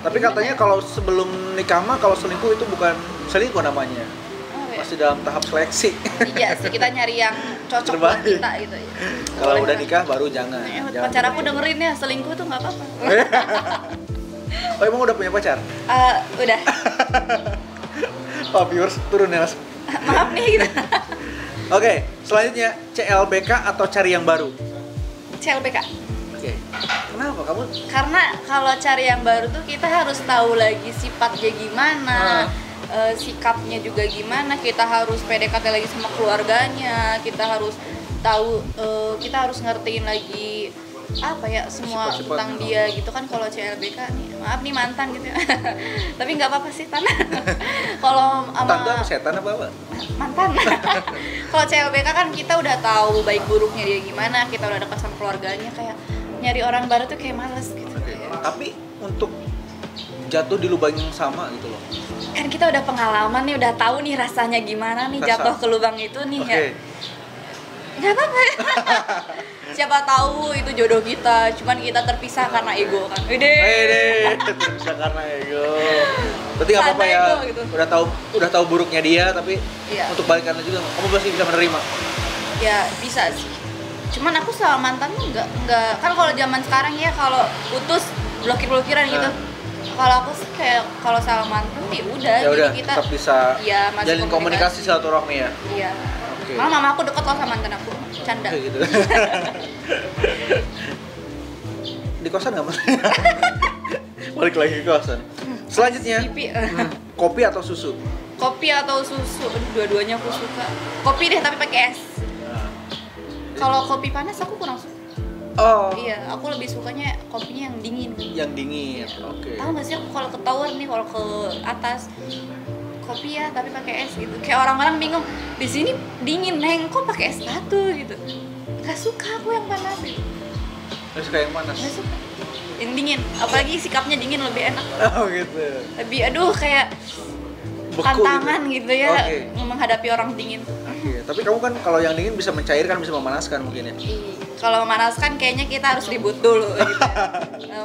Tapi katanya kalau sebelum nikah mah kalau selingkuh itu bukan selingkuh namanya. Oh, iya. Masih dalam tahap seleksi. Iya sih, kita nyari yang cocok buat Terbaik. kita gitu ya. Kalau Boleh udah lah. nikah baru jangan. Jangan Pacar aku dengerin ya, selingkuh tuh nggak apa-apa. Oh emang udah punya pacar? Udah. Oh viewers turun ya langsung. Maaf nih gitu. Oke, selanjutnya CLBK atau cari yang baru? CLBK. Oke. Kenapa kamu? Karena kalau cari yang baru tuh kita harus tahu lagi sifatnya gimana, sikapnya juga gimana, kita harus PDKT lagi sama keluarganya, kita harus tahu, kita harus ngertiin lagi apa ya semua Sifat-sifatnya. tentang dia gitu kan. Kalau CLBK nih, maaf nih mantan gitu ya. Tapi nggak apa-apa sih Tan. Kalau Tante apa sama setan apa? mantan. Kalau CLBK kan kita udah tahu baik buruknya dia gimana, kita udah dekat sama keluarganya, kayak nyari orang baru tuh kayak males gitu. Oke. Tapi untuk jatuh di lubang yang sama gitu loh. Kan kita udah pengalaman nih, udah tahu nih rasanya gimana nih Rasa. jatuh ke lubang itu nih Oke. ya. Nggak apa-apa. Siapa tahu itu jodoh kita, cuman kita terpisah karena ego kan. Deh, bisa karena ego. Berarti nggak apa-apa Karena ya. ego gitu. Udah tahu buruknya dia, tapi Iya. untuk balikannya juga kamu pasti bisa menerima. Ya bisa sih. Cuman aku sama mantan tuh nggak kan kalau zaman sekarang ya kalau putus blokir-blokiran gitu. Nah. Kalau aku sih kayak kalau sama mantan ya udah, Ya udah, jadi kita tetap bisa iya, masih jalin komunikasi silaturahmi ya. Iya. Oke. Malah mama aku deket loh sama mantan aku. Canda. Oke, gitu. Di kosan nggak mas? Balik lagi ke kosan. Selanjutnya, Pipi. kopi atau susu? Kopi atau susu? Aduh, dua-duanya aku suka. Kopi deh tapi pakai es. Nah. Kalau kopi panas aku kurang suka. Oh, Iya, aku lebih sukanya kopinya yang dingin. yang dingin. Oke. Tahu nggak sih aku kalau ke tower nih, kalau ke atas kopi ya tapi pakai es gitu. Kayak orang-orang bingung, di sini dingin, Neng, kok pakai es batu gitu. Gak suka aku yang panas gitu. Terus kayak yang panas. Gak suka. Yang dingin, apalagi sikapnya dingin lebih enak. Oh gitu. Lebih aduh kayak Beku tantangan gitu. gitu ya Oke. menghadapi orang dingin tuh. Oke, tapi kamu kan kalau yang dingin bisa mencairkan, bisa memanaskan mungkin ya. Kalau memanaskan kayaknya kita harus ribut dulu gitu.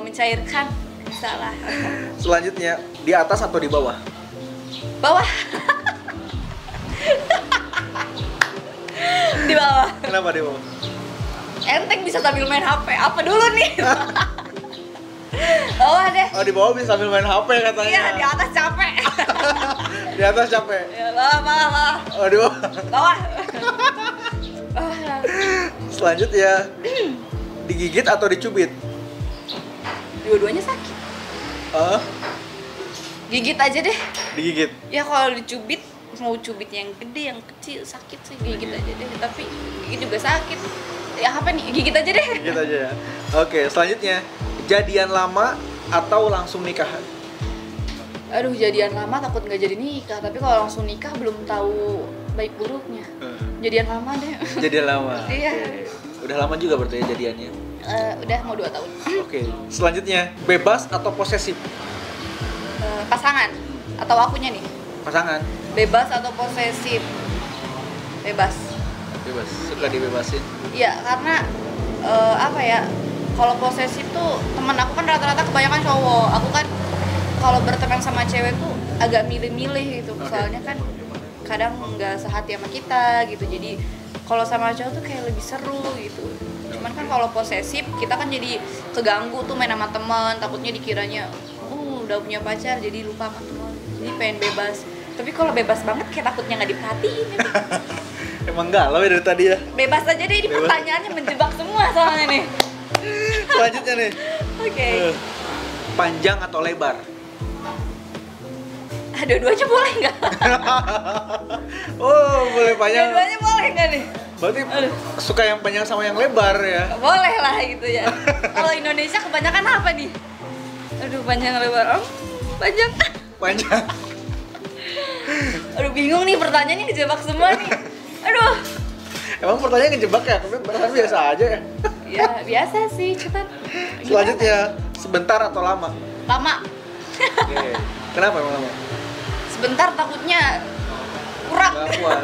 Mencairkan bisa lah. Selanjutnya, di atas atau di bawah? Bawah. Di bawah. Kenapa di bawah? Enteng bisa sambil main HP. Apa dulu nih? Bawah deh. Oh, di bawah bisa sambil main HP katanya. Iya, di atas capek. Di atas capek. Ya, bawah. Oh, di bawah. Bawah. Bawah. Selanjutnya, digigit atau dicubit? Dua-duanya sakit. Gigit aja deh. Digigit. Ya kalau dicubit, mau cubit yang gede, yang kecil sakit sih, gigit aja deh. Tapi gigit juga sakit. Ya apa nih, gigit aja deh. Gigit aja ya. Oke, selanjutnya, jadian lama atau langsung nikahan? Aduh, jadian lama takut nggak jadi nikah. Tapi kalau langsung nikah belum tahu baik buruknya. Jadian lama deh. Jadian lama. Iya. Oke. Udah lama juga berarti ya jadiannya. Udah mau 2 tahun. Oke. Selanjutnya, bebas atau posesif? Pasangan atau akunya nih? Pasangan. Bebas atau posesif? Bebas. Bebas. Suka dibebasin. Iya, karena apa ya? Kalau posesif tuh teman aku kan rata-rata kebanyakan cowok. Aku kan kalau berteman sama cewek tuh agak milih-milih gitu. Oke. Soalnya kan kadang nggak sehati sama kita gitu. Jadi kalau sama cowok tuh kayak lebih seru gitu. Cuman kan kalau posesif kita kan jadi keganggu tuh main sama teman. Takutnya dikiranya udah punya pacar jadi lupa sama teman. Jadi pengen bebas. Tapi kalau bebas banget kayak takutnya nggak diperhatiin. Gitu. Emang galau ya dari tadi ya? Bebas aja deh, ini Bebas. pertanyaannya menjebak semua soalnya nih. Selanjutnya nih. Oke. Panjang atau lebar? Dua-duanya boleh nggak? Oh, boleh panjang. Dua-duanya boleh nggak nih? Berarti suka yang panjang sama yang lebar ya? Boleh lah gitu ya. Kalau Indonesia kebanyakan apa nih? Aduh, panjang lebar. Panjang. Panjang. Aduh bingung nih pertanyaannya dijebak semua nih. Aduh. Emang pertanyaan ngejebak ya? Pertanyaan biasa aja ya? Ya biasa sih, cuman Selanjutnya, sebentar atau lama? lama. Oke. Kenapa emang lama? Sebentar takutnya kurang. Gak puas.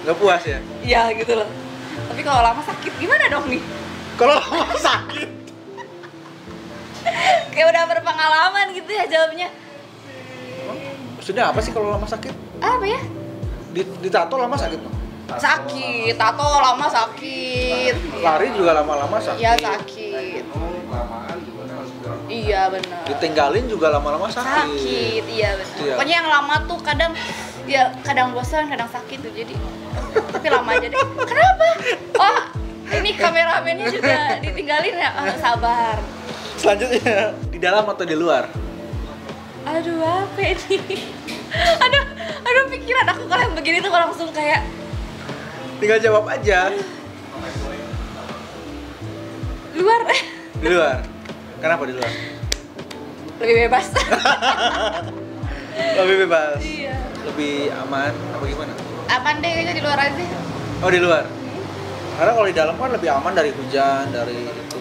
Gak puas ya? Iya gitu loh. Tapi kalau lama sakit gimana dong nih? Kalau lama sakit? Kayak udah berpengalaman gitu ya jawabnya. Maksudnya apa sih kalau lama sakit? Apa ya? Ditato lama sakit no? Sakit, tato lama sakit. Lari juga lama-lama sakit. Iya sakit. Iya benar. Ditinggalin juga lama-lama sakit. Sakit, iya benar. Iya. Pokoknya yang lama tuh kadang bosan, kadang sakit tuh jadi. Tapi lama aja deh. Kenapa? Oh, ini kameramennya juga ditinggalin ya. Oh, sabar. Selanjutnya, di dalam atau di luar? Aduh, apa ini? Aduh pikiran aku kalau yang begini tuh langsung kayak Tinggal jawab aja. luar. Di luar. Kenapa di luar? Lebih bebas. Lebih bebas. Iya. Lebih aman apa gimana? Aman deh kayaknya di luar aja. Oh, di luar. Karena kalau di dalam kan lebih aman dari hujan, dari itu.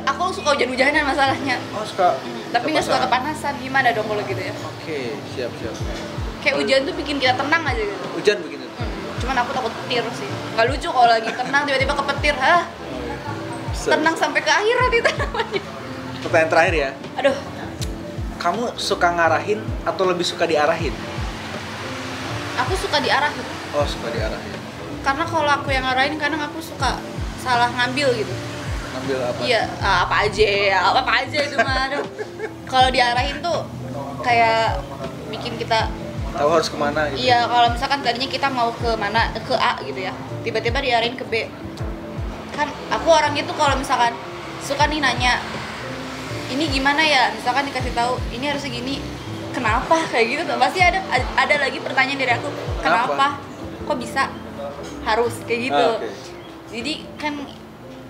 Aku suka hujan-hujanan masalahnya. Oh, suka. Tapi nggak suka kepanasan. Gimana dong kalau gitu ya? Oke, siap. Kayak hujan tuh bikin kita tenang aja gitu. Hujan begini. Cuman aku takut petir sih. Gak lucu kalau lagi tenang tiba-tiba kepetir. Hah? Tenang sampai ke akhirat itu namanya. Pertanyaan terakhir ya. Aduh, Kamu suka ngarahin atau lebih suka diarahin? aku suka diarahin. Oh, suka diarahin. Karena kalau aku yang ngarahin kadang aku suka salah ngambil gitu. Ngambil apa? Iya, apa aja itu mah. Aduh. Kalau diarahin tuh kayak bikin kita Tahu harus kemana gitu. iya, kalau misalkan tadinya kita mau ke mana, ke A gitu ya. Tiba-tiba diarahin ke B. Kan aku orang itu kalau misalkan suka nih nanya, ini gimana ya? Misalkan dikasih tahu, ini harus segini. Kenapa kayak gitu tuh? Pasti ada lagi pertanyaan dari aku. Kenapa? Kok bisa? Harus kayak gitu. Oke. Jadi kan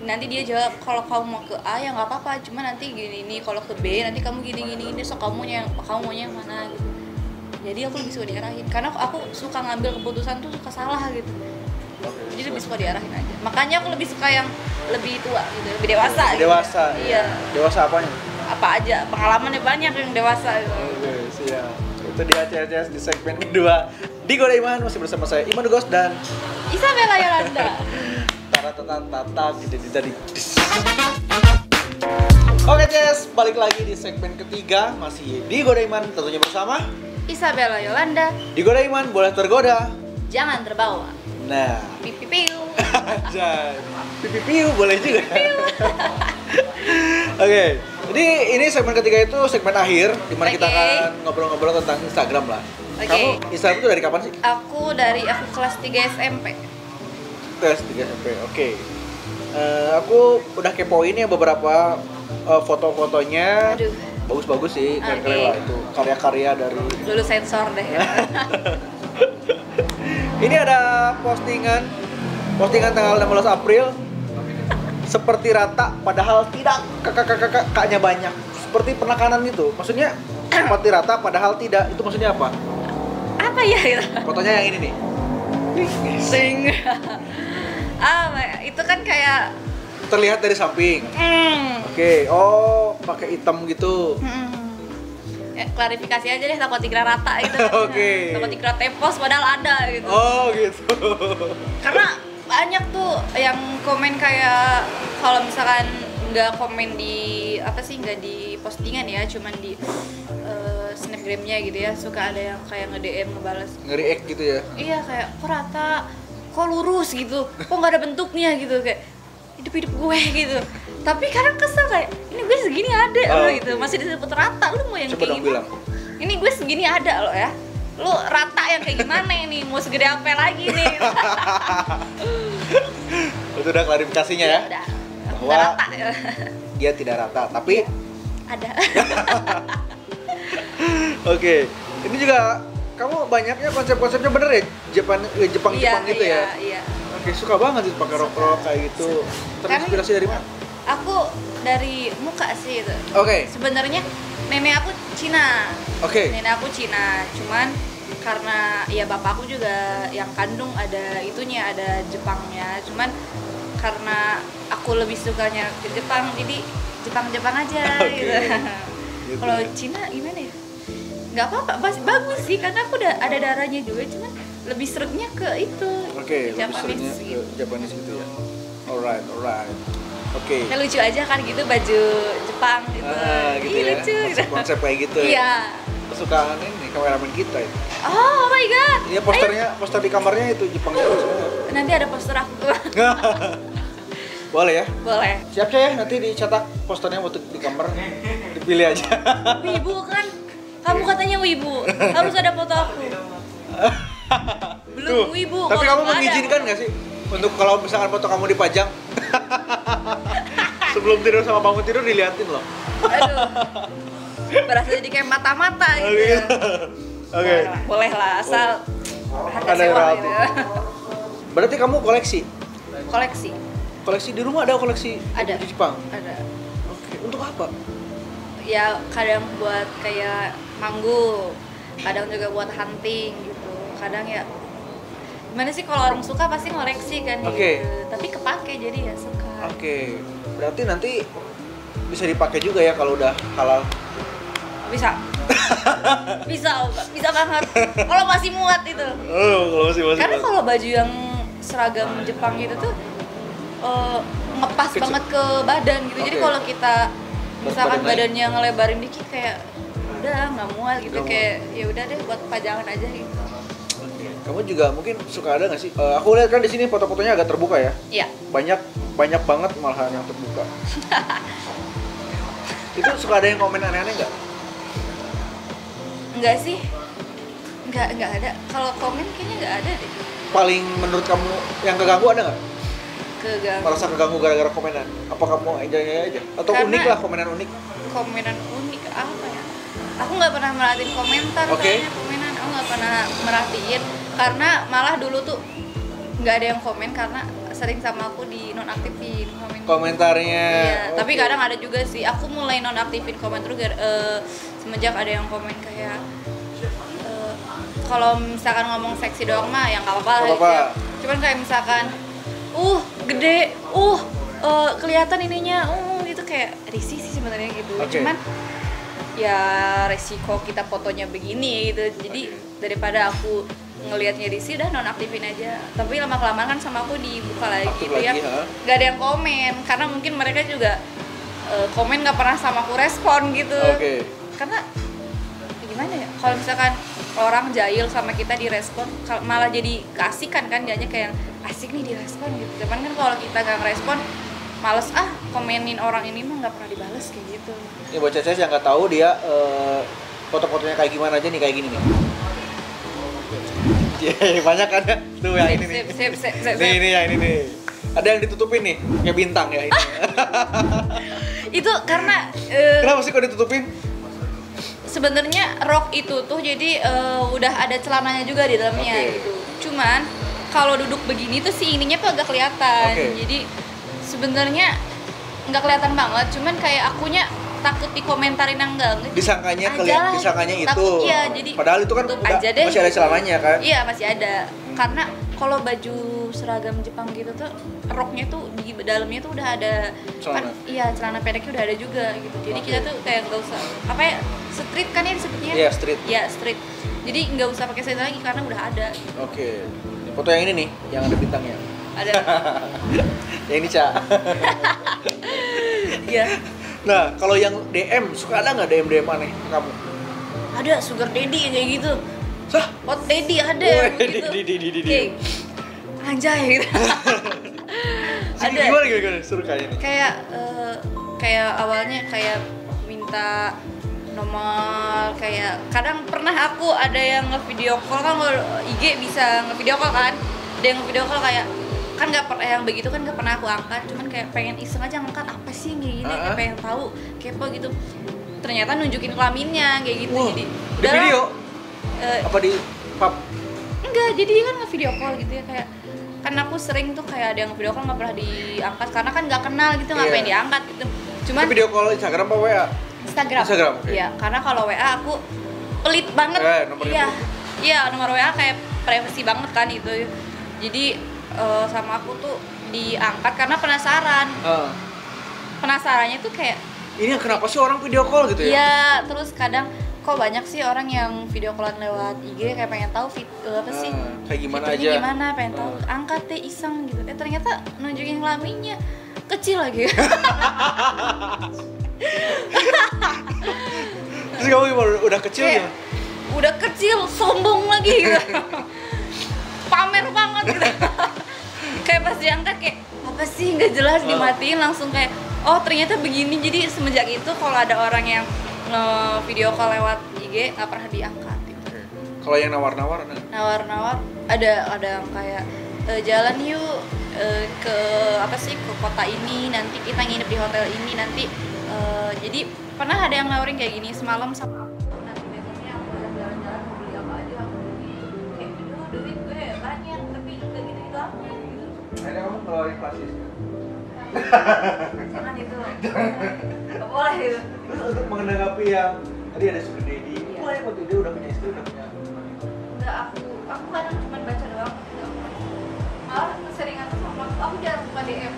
nanti dia jawab kalau kamu mau ke A ya nggak apa-apa, cuma nanti gini nih, kalau ke B nanti kamu gini so kamu maunya yang mana gitu. Jadi aku lebih suka diarahin karena aku suka ngambil keputusan tuh suka salah gitu. Jadi lebih suka diarahin aja. Makanya aku lebih suka yang lebih tua gitu, lebih dewasa. Dewasa. Gitu. Iya. Dewasa apanya? Apa aja pengalamannya banyak yang dewasa gitu. Oke, siap. Itu dia CS di segmen kedua. Di Goda Iman masih bersama saya Iman Dugos dan Isabella Yolanda. tata gitu tadi. Oke, Ces, balik lagi di segmen ketiga masih di Goda Iman tentunya bersama Isabella Yolanda. Di Goda Iman boleh tergoda. Jangan terbawa. Nah, Pipipiu. aja. Pipipiu boleh juga. Oke, jadi ini segmen ketiga itu segmen akhir di mana kita Oke. akan ngobrol-ngobrol tentang Instagram lah. Oke. Kamu Instagram itu dari kapan sih? Aku kelas 3 SMP. Tes 3 SMP. Oke. Aku udah kepoin ya beberapa foto-fotonya. Aduh, Bagus-bagus sih, keren-keren Oke. lah itu. Karya-karya dari dulu sensor deh ya. Ini ada postingan tanggal 16 April. Seperti rata padahal tidak, kakaknya banyak. Seperti penekanan itu. Maksudnya seperti rata padahal tidak. Itu maksudnya apa? Apa ya itu? Fotonya yang ini nih. Sing. Itu kan kayak Terlihat dari samping. Oke, oh pakai hitam gitu. Ya, klarifikasi aja deh, takut dikira rata gitu. Oke. Takut dikira tepos padahal ada gitu. Oh gitu. Karena banyak tuh yang komen kayak kalau misalkan nggak komen di nggak di postingan ya, cuman di snapgramnya gitu ya, suka ada yang kayak nge-DM ngebales. Nge-react gitu ya. Iya kayak kok rata, kok lurus gitu, kok nggak ada bentuknya gitu, kayak hidup gue gitu. Tapi kadang kesel kayak ini gue segini ada loh gitu, masih disebut rata, lu mau yang Coba kayak dong gimana? bilang. Ini gue segini ada loh ya, lu rata yang kayak gimana ini, mau segede apa lagi nih? Itu udah klarifikasinya ya. Udah Bahwa rata ya. dia tidak rata, tapi Ada. oke. Ini juga kamu banyaknya konsep-konsepnya bener ya? Jepang gitu ya? Iya. Oke, suka banget itu pakai rok-rok kayak gitu. Terinspirasi dari mana? Aku dari muka sih itu. Oke. Sebenarnya nenek aku Cina. Oke. Nenek aku Cina, cuman karena ya bapakku juga yang kandung ada itunya, ada Jepangnya, cuman karena aku lebih sukanya ke Jepang jadi Jepang aja Oke. gitu. Gitu Kalau ya. Cina gimana ya? Nggak apa-apa, bagus sih karena aku udah ada darahnya juga, cuman lebih seretnya ke itu. Oke, lebih Japanese seringnya ke gitu. Japanese gitu ya. Alright. Oke. Kayak lucu aja kan gitu baju Jepang gitu. Gitu Ih, ya. lucu gitu. Konsep kayak gitu ya. Iya. Kesukaan ini kameramen kita itu. Oh my god. Iya, poster di kamarnya itu Jepang semua. Nanti ada poster aku tuh. Boleh ya? Boleh. Siap ya, nanti dicetak posternya untuk di kamar. Dipilih aja. Wibu kan? Kamu katanya wibu. Harus ada foto aku. Belum Tuh, wibu. tapi kalau kamu nggak ada. mengizinkan nggak sih untuk kalau misalkan foto kamu dipajang? Sebelum tidur sama bangun tidur diliatin loh. Aduh. Berasa jadi kayak mata-mata gitu. Oke. ya. Oke. Boleh lah, asal harga Ada yang sewa rapi. gitu. Berarti kamu koleksi? Koleksi. Koleksi di rumah ada koleksi Ada. di Jepang? Ada. Oke. Untuk apa? Ya kadang buat kayak manggung, kadang juga buat hunting gitu. Kadang ya gimana sih kalau orang suka pasti ngoleksi kan Oke. gitu. Tapi kepake jadi ya suka. Oke. Berarti nanti bisa dipakai juga ya kalau udah halal. Bisa. bisa banget. Kalau masih muat itu. Oh, kalau masih Karena kalau baju yang seragam Jepang gitu tuh ngepas Kecil. banget ke badan gitu. Jadi Oke. kalau kita misalkan Badan naik. badannya ngelebarin dikit kayak udah nggak muat gitu, Nggak muat. kayak ya udah deh buat pajangan aja gitu. Kamu juga mungkin suka ada nggak sih? Aku lihat kan di sini foto-fotonya agak terbuka ya. Iya. Banyak banget malahan yang terbuka. Itu suka ada yang komen aneh-aneh nggak? Enggak sih. Enggak ada. Kalau komen kayaknya enggak ada deh. Paling menurut kamu yang keganggu ada nggak? Keganggu. Merasa keganggu gara-gara komenan? Apa kamu enjoy aja? Atau Karena- unik lah, komenan unik? Komenan unik apa ya? Aku nggak pernah merhatiin komentar Oke. kayaknya komenan. Aku nggak pernah merhatiin karena malah dulu tuh nggak ada yang komen karena sering sama aku di nonaktifin komen. Komentarnya. Iya, tapi Oke. kadang ada juga sih. Aku mulai nonaktifin komen terus semenjak ada yang komen kayak kalau misalkan ngomong seksi doang mah ya nggak apa-apa lah Nggak gitu ya. apa-apa. Cuman kayak misalkan gede, kelihatan ininya, itu kayak risih sih sebenarnya gitu. Oke. Cuman ya resiko kita fotonya begini gitu. Jadi daripada aku ngelihatnya risih udah nonaktifin aja. Tapi lama kelamaan kan sama aku dibuka lagi Aktif gitu ya. lagi, ha? Nggak ada yang komen karena mungkin mereka juga komen nggak pernah sama aku respon gitu. Oke. Karena gimana ya, kalau misalkan orang jahil sama kita direspon malah jadi keasikan kan, dianya kayak asik nih direspon gitu. Cuman kan kalau kita nggak ngerespon males komenin orang ini mah nggak pernah dibales kayak gitu. Ini buat Cece yang nggak tahu dia foto-fotonya kayak gimana aja nih, kayak gini nih. Iya, banyak kan ya? Tuh yang ini nih. Sip. Nih yang ini nih. Ada yang ditutupin nih, kayak bintang ya ini. Itu karena Kenapa sih kok ditutupin? sebenarnya rok itu tuh jadi udah ada celananya juga di dalamnya Oke. gitu. Cuman kalau duduk begini tuh si ininya tuh agak kelihatan. Oke. Jadi sebenarnya nggak kelihatan banget, cuman kayak akunya takut dikomentarin yang enggak. Disangkanya Aja lah, disangkanya itu. takut, iya, jadi Padahal itu kan tutup udah aja deh, masih ada gitu. celananya kan? Iya masih ada. Karena kalau baju seragam Jepang gitu tuh roknya tuh di dalamnya tuh udah ada Celana. kan, iya celana pendeknya udah ada juga gitu. Jadi Oke. kita tuh kayak nggak usah apa ya, street kan ya disebutnya. Iya, street. Iya street. Jadi nggak usah pakai street lagi karena udah ada. Oke. Ini foto yang ini nih, yang ada bintangnya. Ada. Yang ini, Ca. Iya. Nah, kalau yang DM, suka ada nggak DM aneh ke kamu? Ada sugar daddy kayak gitu. Sah? Hot daddy ada Weh, gitu. di. Kayak, anjay gitu. Ada. Gimana? Suruh kayak ini. Kayak awalnya kayak minta nomor, kayak kadang pernah aku ada yang nge-video call kan, kalau IG bisa nge-video call kan, ada yang nge-video call kayak kan nggak pernah yang begitu kan nggak pernah aku angkat, cuman kayak pengen iseng aja ngangkat apa sih kayak gini, kayak pengen tahu kepo gitu, ternyata nunjukin kelaminnya kayak gitu. Wah, jadi di video? Apa di pub? enggak, jadi dia kan nge-video call gitu ya, kayak kan aku sering tuh kayak ada yang video call nggak pernah diangkat karena kan nggak kenal gitu, ngapain Iya. diangkat gitu. Cuman Itu video call Instagram apa WA? Instagram. Instagram, oke. Iya, karena kalau WA aku pelit banget. Nomornya Iya. belum. Iya, nomor WA kayak privacy banget kan itu. Jadi sama aku tuh diangkat karena penasaran. Penasarannya tuh kayak ini kenapa sih orang video call gitu ya? Iya, terus kadang kok banyak sih orang yang video callan lewat IG kayak pengen tahu apa sih? Kayak gimana fiturnya aja? Gimana, pengen tahu. Angkat deh iseng gitu. Ternyata nunjukin kelaminnya kecil lagi. Terus kamu gimana? Udah kecil Kayak, ya? Udah kecil, sombong lagi gitu. Pamer banget gitu. Kayak pas diangkat kayak apa sih nggak jelas, dimatiin langsung kayak oh ternyata begini. Jadi semenjak itu kalau ada orang yang video call lewat IG nggak pernah diangkat gitu. Kalau yang nawar-nawar Nawar-nawar ada yang kayak jalan yuk ke apa sih ke kota ini, nanti kita nginep di hotel ini nanti. Jadi pernah ada yang nawarin kayak gini semalam sama aku, nanti besoknya aku ajak jalan-jalan mau beli apa aja aku beli. Kayak aduh duit gue banyak tapi nggak gitu-gitu amat gitu. Akhirnya kamu keluarin klasis kan? Jangan itu nggak boleh gitu. Terus untuk menanggapi yang tadi ada sugar daddy, Iya. mulai waktu dia udah punya istri, udah punya Enggak, aku kadang cuma baca doang. Malah keseringan tuh sama aku jarang buka DM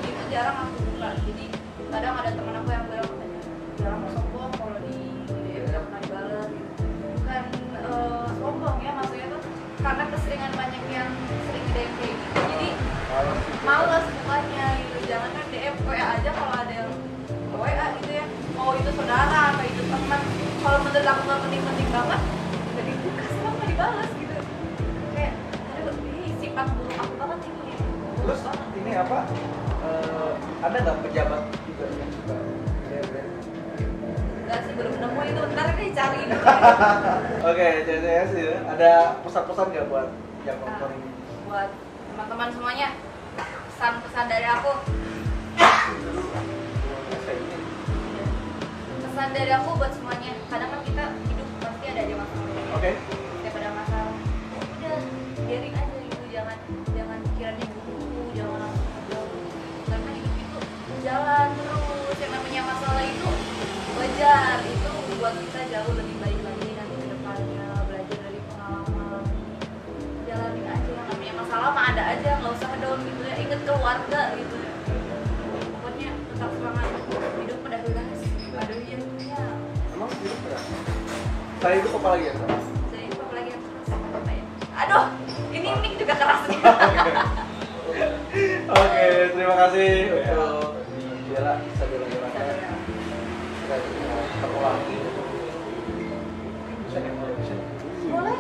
gitu jarang aku buka. Jadi kadang ada teman aku yang bilang katanya jarang sombong kalau di DM tidak pernah dibales gitu. Bukan sombong ya, maksudnya tuh karena keseringan banyak yang sering DM kayak gitu. Jadi malas bukanya gitu. Jangan kan DM WA aja kalau ada yang WA gitu ya. Mau itu saudara atau itu teman. Kalau menurut aku nggak penting-penting banget, nggak dibuka sama nggak dibalas gitu. Kayak aduh ini sifat buruk aku banget ini. Terus ini apa? Ada nggak pejabat juga yang suka DM? Enggak sih, belum nemu itu, ntar deh cari dulu. Oke, CCS ya. Ada pesan-pesan nggak buat yang nonton ini? Buat teman-teman semuanya, pesan-pesan dari aku. Pesan dari aku buat semuanya, kadang kan kita hidup pasti ada aja masalah. Oke. Setiap ada masalah, udah biarin aja gitu, jangan pikirannya buru-buru, jangan langsung ngejauh. Karena hidup itu jalan terus, yang namanya masalah itu wajar, itu buat kita jauh lebih baik lagi nanti ke depannya, belajar dari pengalaman. Jalanin aja, yang namanya masalah mah ada aja, nggak usah down gitu ya, inget keluarga gitu ya. Pokoknya tetap semangat, hidup udah jelas, aduh iya punya. Emang hidup berapa? Saya hidup apa lagi ya? Saya hidup apa lagi yang keras apa ya? Aduh, ini mic juga keras nih. Oke, terima kasih untuk Bella bisa jalan-jalannya. Kita terulangi. Bisa yang bisa. Boleh,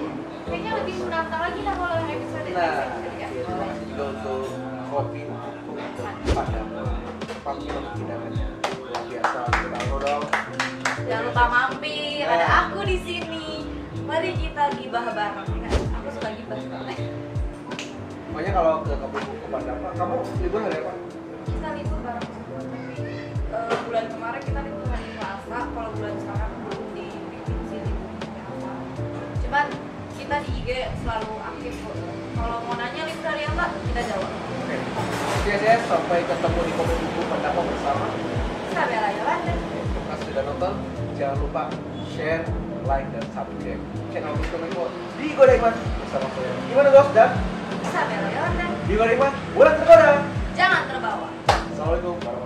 kayaknya lebih menantang lagi lah kalau yang episode Nah, ini ya. terima kasih juga untuk kopi pada tempat hidangannya luar biasa. Kita dong. Jangan lupa mampir, ada aku di sini. Mari kita gibah bareng. Aku suka gibah. Pokoknya kalau ke kopi buku Pandapa, kamu libur hari apa? Kita libur bareng semua, tapi bulan kemarin kita libur hari Selasa. Kalau bulan sekarang belum diprediksi liburnya apa. Cuman kita di IG selalu aktif kok. Kalau mau nanya libur hari apa, kita jawab. Oke. Saya sampai ketemu di kopi buku Pandapa bersama. Kita bela Yolanda. Terima kasih sudah nonton. Jangan lupa share, like, dan subscribe channel Komenko di Godaikman bersama saya. Gimana Gos? Dan Kita bela Yolanda. di Godaikman, bulan tergoda. Jangan terbawa. Assalamualaikum warahmatullahi wabarakatuh.